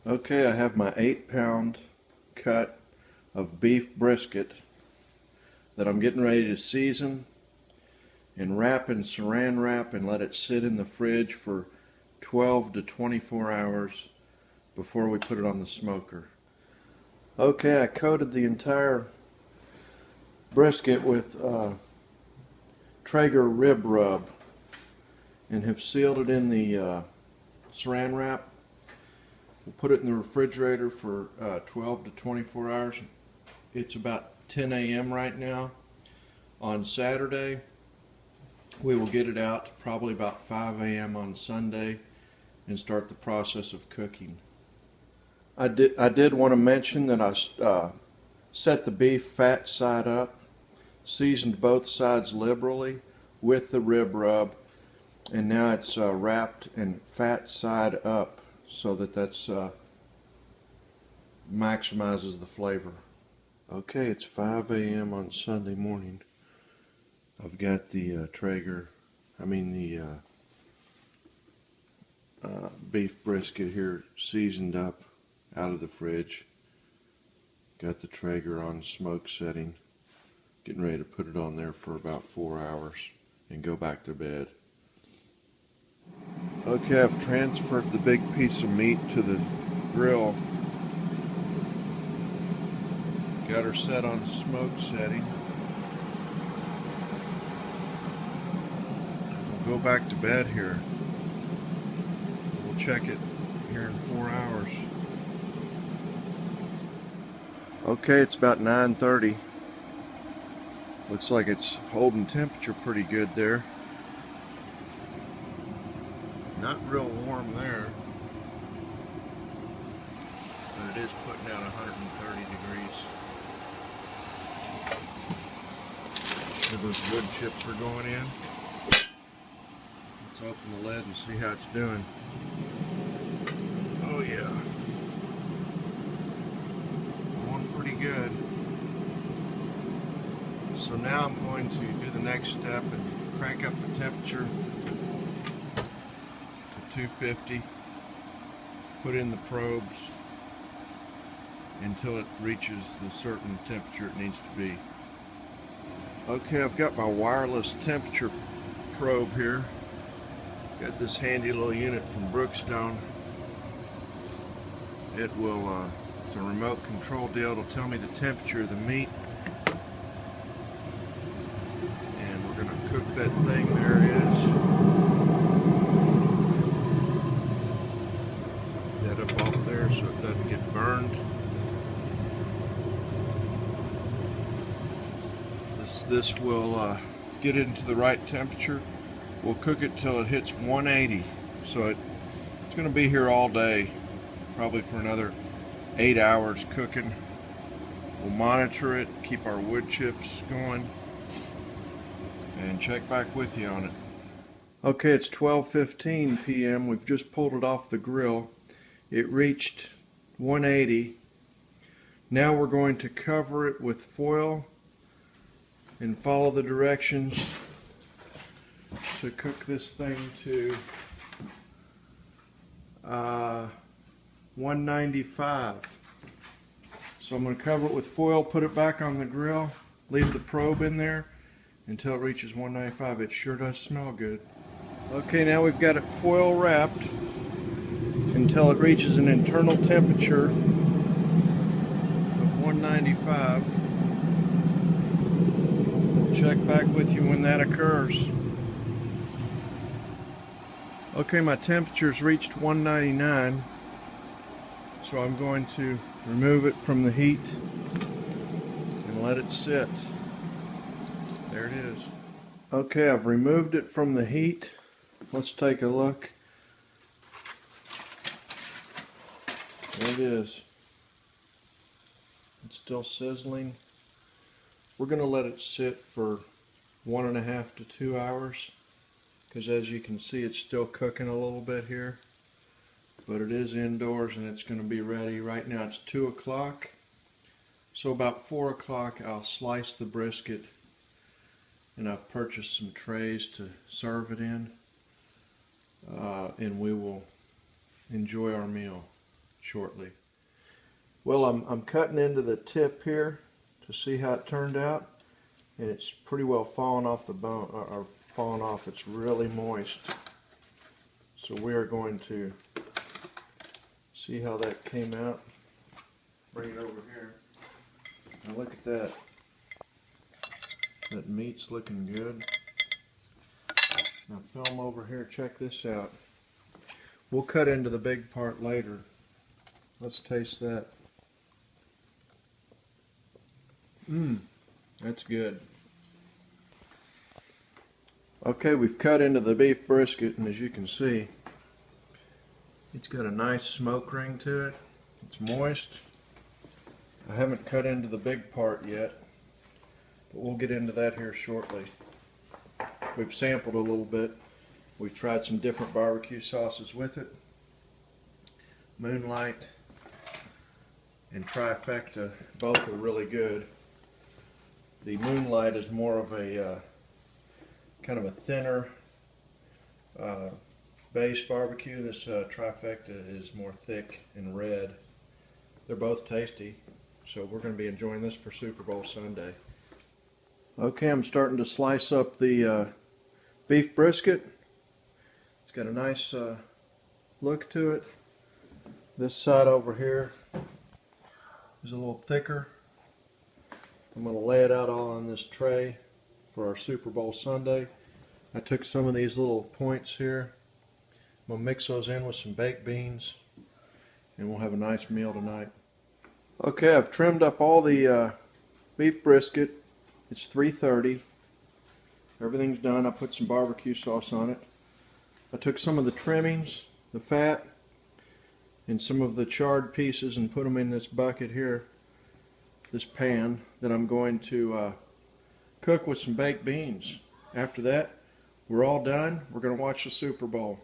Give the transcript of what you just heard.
Okay, I have my 8-pound cut of beef brisket that I'm getting ready to season and wrap in saran wrap and let it sit in the fridge for 12 to 24 hours before we put it on the smoker. Okay, I coated the entire brisket with Traeger rib rub and have sealed it in the saran wrap. We'll put it in the refrigerator for 12 to 24 hours. It's about 10 a.m. right now. On Saturday, we will get it out probably about 5 a.m. on Sunday and start the process of cooking. I did want to mention that I set the beef fat side up, seasoned both sides liberally with the rib rub, and now it's wrapped and fat side up so that maximizes the flavor. Okay, it's 5 a.m. on Sunday morning. I've got the beef brisket here seasoned up out of the fridge. Got the Traeger on smoke setting. Getting ready to put it on there for about 4 hours and go back to bed. Okay, I've transferred the big piece of meat to the grill. Got her set on smoke setting. We'll go back to bed here. We'll check it here in 4 hours. Okay, it's about 9:30. Looks like it's holding temperature pretty good there. Not real warm there, but it is putting out 130 degrees. Sure those wood chips are going in. Let's open the lid and see how it's doing. Oh yeah, it's going pretty good. So now I'm going to do the next step and crank up the temperature to 250, put in the probes until it reaches the certain temperature it needs to be. Okay, I've got my wireless temperature probe here. Got this handy little unit from Brookstone. It's a remote control deal. It'll tell me the temperature of the meat. And we're gonna cook that thing. There it is. That up off there so it doesn't get burned. This will get it into the right temperature. We'll cook it till it hits 180. So it's going to be here all day, probably for another 8 hours cooking. We'll monitor it, keep our wood chips going, and check back with you on it. Okay, it's 12:15 p.m. We've just pulled it off the grill. It reached 180. Now we're going to cover it with foil and follow the directions to cook this thing to 195. So I'm going to cover it with foil, put it back on the grill, leave the probe in there until it reaches 195. It sure does smell good. Okay, now we've got it foil wrapped until it reaches an internal temperature of 195. Check back with you when that occurs. Okay, my temperature's reached 199, so I'm going to remove it from the heat and let it sit. There it is. Okay, I've removed it from the heat. Let's take a look. There it is. It's still sizzling. We're going to let it sit for 1.5 to 2 hours, because as you can see it's still cooking a little bit here, but it is indoors and it's going to be ready. Right now it's 2 o'clock, so about 4 o'clock I'll slice the brisket, and I've purchased some trays to serve it in, and we will enjoy our meal. shortly. Well, I'm cutting into the tip here to see how it turned out, and it's pretty well fallen off the bone, or fallen off. It's really moist. So we are going to see how that came out. Bring it over here. Now look at that. That meat's looking good. Now film over here, check this out. We'll cut into the big part later. Let's taste that. That's good. Okay, we've cut into the beef brisket, and as you can see, it's got a nice smoke ring to it. It's moist. I haven't cut into the big part yet, but we'll get into that here shortly. We've sampled a little bit. We've tried some different barbecue sauces with it. Moonlight and Trifecta, both are really good. The Moonlight is more of a kind of a thinner base barbecue. This Trifecta is more thick and red. They're both tasty, so we're going to be enjoying this for Super Bowl Sunday. Okay, I'm starting to slice up the beef brisket. It's got a nice look to it. This side over here is a little thicker. I'm going to lay it out all on this tray for our Super Bowl Sunday. I took some of these little points here. I'm going to mix those in with some baked beans, and we'll have a nice meal tonight. Okay, I've trimmed up all the beef brisket. It's 3:30. Everything's done. I put some barbecue sauce on it. I took some of the trimmings, the fat, and some of the charred pieces and put them in this bucket here, this pan, that I'm going to cook with some baked beans. After that, we're all done. We're going to watch the Super Bowl.